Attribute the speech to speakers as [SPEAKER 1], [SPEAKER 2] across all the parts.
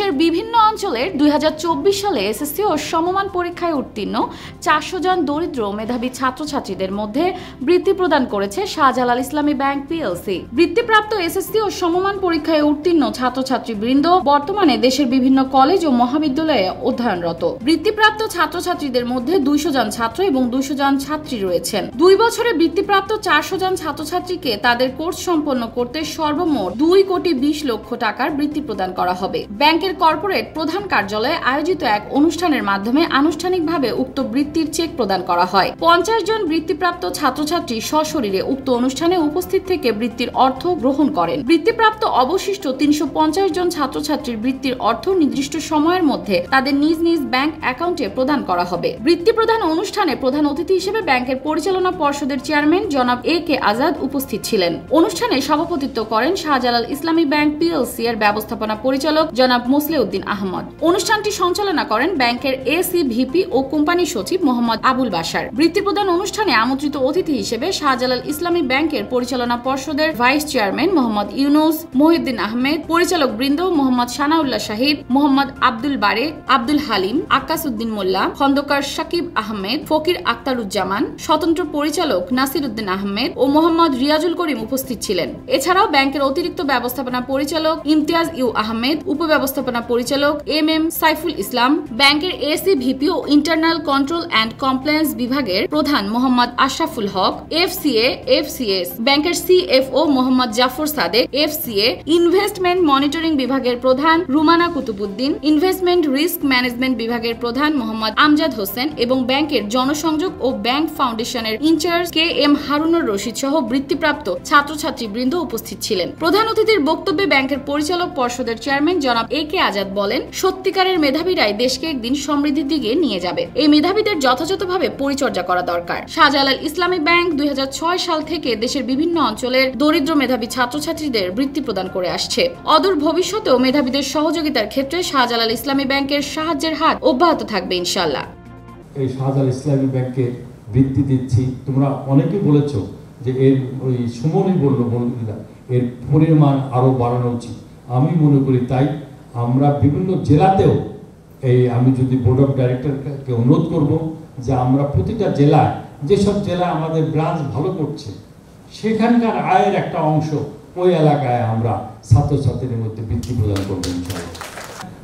[SPEAKER 1] দেশের বিভিন্ন অঞ্চলের 2024 সালে এসএসসি ও সমমান পরীক্ষায় উত্তীর্ণ 400 জন দরিদ্র মেধাবী ছাত্রছাত্রীদের মধ্যে বৃত্তি প্রদান করেছে শাহজালাল ইসলামী ব্যাংক পিএলসি। বৃত্তিপ্রাপ্ত এসএসসি ও সমমান পরীক্ষায় উত্তীর্ণ ছাত্রছাত্রীবৃন্দ বর্তমানে দেশের বিভিন্ন কলেজ ও মহাবিদ্যালয়ে অধ্যয়নরত। বৃত্তিপ্রাপ্ত ছাত্রছাত্রীদের মধ্যে 200 জন ছাত্র এবং 200 জন ছাত্রী রয়েছেন। 2 বছরে বৃত্তিপ্রাপ্ত 400 জন ছাত্রছাত্রীকে তাদের কোর্স সম্পন্ন করতে সর্বমোট 2,20 লক্ষ টাকার বৃত্তি প্রদান করা হবে। ব্যাংকের কর্পোরেট প্রধান কার্যালয়ে আয়োজিত এক অনুষ্ঠানের মাধ্যমে আনুষ্ঠানিকভাবে উক্ত বৃত্তির চেক প্রদান করা হয়। 50 জন বৃত্তিপ্রাপ্ত ছাত্রছাত্রী সশরীরে উক্ত অনুষ্ঠানে উপস্থিত থেকে বৃত্তির অর্থ গ্রহণ করেন। বৃত্তিপ্রাপ্ত অবশিষ্ট 350 জন ছাত্রছাত্রীর বৃত্তির অর্থ নির্দিষ্ট সময়ের মধ্যে তাদের নিজ নিজ ব্যাংক অ্যাকাউন্টে প্রদান করা হবে। বৃত্তি প্রদান অনুষ্ঠানে প্রধান অতিথি হিসেবে ব্যাংকের পরিচালনা পর্ষদের চেয়ারম্যান জনাব A.K. আজাদ উপস্থিত ছিলেন। অনুষ্ঠানে সভাপতিত্ব করেন শাহজালাল ইসলামী ব্যাংক পিএলসি এর ব্যবস্থাপনা পরিচালক জনাব মোসলেউদ্দিন আহমদ। অনুষ্ঠানটি সঞ্চালনা করেন ব্যাংকের এসিভিপি ও কোম্পানি সচিব মোহাম্মদ আবুল বাশার। বৃত্তি প্রদান অনুষ্ঠানে আমন্ত্রিত অতিথি হিসেবে শাহজালাল ইসলামী ব্যাংকের পরিচালনা পর্ষদের ভাইস চেয়ারম্যান মোহাম্মদ ইউনুস, মহিউদ্দিন আহমেদ, পরিচালক বৃন্দ মোহাম্মদ সানাউল্লাহ শাহিদ, মোহাম্মদ আব্দুল বারেক, আব্দুল হালিম, আক্কাস উদ্দিন মোল্লা, খন্দকার শাকিব আহমেদ, ফকির আক্তারুজ্জামান, স্বতন্ত্র পরিচালক নাসির উদ্দিন আহমেদ ও মোহাম্মদ রিয়াজুল করিম উপস্থিত ছিলেন। এছাড়াও ব্যাংকের অতিরিক্ত ব্যবস্থাপনা পরিচালক ইমতিয়াজ ইউ আহমেদ, উপব্যবস্থাপনা পরিচালক MM সাইফুল ইসলাম, ব্যাংকের এসিভিপি ও ইন্টারনাল কন্ট্রোল অ্যান্ড কমপ্লায়েন্স বিভাগের প্রধান মোহাম্মদ আশরাফুল হক, FCA, FCS, ব্যাংকের CFO Mohammad Jafar Sadek, FCA, investment monitoring বিভাগের প্রধান Rumana Kutubuddin, investment risk management বিভাগের প্রধান মোহাম্মদ আমজাদ হোসেন এবং ব্যাংকের জনসংযোগ ও ব্যাংক ফাউন্ডেশনের ইনচার্জ KM হারুনুর রশিদ সহ বৃত্তিপ্রাপ্ত ছাত্রছাত্রীবৃন্দ উপস্থিত ছিলেন। প্রধান অতিথির বক্তব্যে ব্যাংকের পরিচালক পর্ষদের চেয়ারম্যান জনাব A.K. আজাদ বলেন, সত্যিকারের মেধাবীরাই দেশকে একদিন সমৃদ্ধির দিকে নিয়ে যাবে। এই মেধাবীদের যথাযথভাবে পরিচর্যা করা দরকার। শাহজালাল ইসলামী ব্যাংক 2006 সাল থেকে দেশের বিভিন্ন অঞ্চলের দরিদ্র মেধাবী ছাত্রছাত্রীদের বৃত্তি প্রদান করে আসছে। অদূর ভবিষ্যতেও মেধাবীদের সহযোগিতার ক্ষেত্রে শাহজালাল ইসলামী ব্যাংকের সাহায্যের হাত অব্যাহত থাকবে ইনশাআল্লাহ।
[SPEAKER 2] এই শাহজালাল ইসলামী ব্যাংকে বৃত্তি দিচ্ছি, তোমরা অনেকেই বলেছো যে এর ওই সুমনই বললো এর পরিমাণ আরো বাড়ানো উচিত। আমি মনে করি তাই আমরা বিভিন্ন জেলাতেও আমি যদি বোর্ড অফ ডাইরেক্টরকে অনুরোধ করব যে আমরা প্রতিটা জেলায় যেসব জেলায় আমাদের ব্রাঞ্চ ভালো করছে সেখানকার আয়ের একটা অংশ ওই এলাকায় আমরা ছাত্রছাত্রীদের মধ্যে বৃত্তি প্রদান করবো ইনশাআল্লাহ।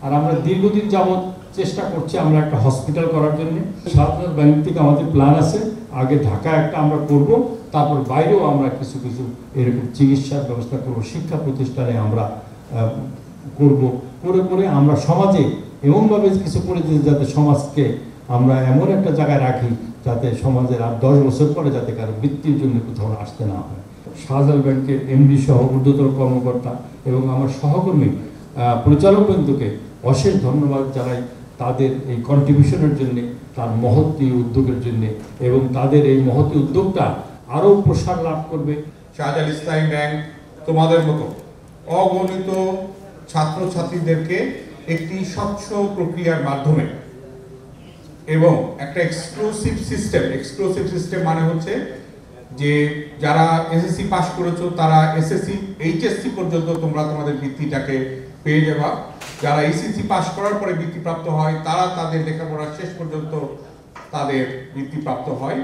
[SPEAKER 2] আর আমরা দীর্ঘদিন যাবৎ চেষ্টা করছি আমরা একটা হসপিটাল করার জন্য। শাহজালাল ব্যাংক থেকে আমাদের প্ল্যান আছে, আগে ঢাকা একটা আমরা করব, তারপর বাইরেও আমরা কিছু কিছু এরকম চিকিৎসার ব্যবস্থা করব, শিক্ষা প্রতিষ্ঠানে আমরা করব, করে আমরা সমাজে এমনভাবে কিছু করে দিই যাতে সমাজকে আমরা এমন একটা জায়গায় রাখি যাতে সমাজের আর 10 বছর পরে যাতে কারো বৃত্তির জন্য কোথাও আসতে না হয়। শাহজালাল ব্যাংকের MD সহ ঊর্ধ্বতন কর্মকর্তা এবং আমার সহকর্মী পরিচালকবৃন্দকে অশেষ ধন্যবাদ জানাই তাদের এই কন্ট্রিবিউশনের জন্য, তার মহৎ উদ্যোগের জন্য, এবং তাদের এই মহৎ উদ্যোগটা আরও প্রসার লাভ করবে।
[SPEAKER 3] শাহজালাল ইসলামী ব্যাংক তোমাদের মতো অগণিত ছাত্রছাত্রীদেরকে একটি স্বচ্ছ প্রক্রিয়ার মাধ্যমে এবং একটা এক্সক্লুসিভ সিস্টেম মানে হচ্ছে যে যারা SSC পাস করেছো তারা SSC HSC পর্যন্ত তোমরা তোমাদের বৃত্তিটাকে পেয়ে যাবা। যারা SSC পাস করার পরে বৃত্তিপ্রাপ্ত হয় তারা তাদের লেখাপড়া শেষ পর্যন্ত তাদের বৃত্তিপ্রাপ্ত হয়।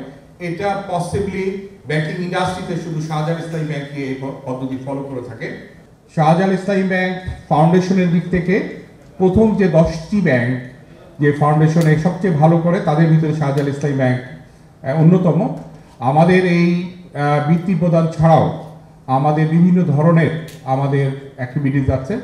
[SPEAKER 3] এটা পসিবলি ব্যাংকিং ইন্ডাস্ট্রিতে শুধু শাহজালাল ইসলামী ব্যাংক এই পদ্ধতি ফলো করে থাকে। শাহজালাল ইসলামী ব্যাংক ফাউন্ডেশনের দিক থেকে প্রথম যে 10টি ব্যাংক যে ফাউন্ডেশনে সবচেয়ে ভালো করে তাদের ভিতরে শাহজালাল ইসলামী ব্যাংক অন্যতম। আমাদের এই বৃত্তি প্রদান ছাড়াও আমাদের বিভিন্ন ধরনের আমাদের অ্যাক্টিভিটিস আছে।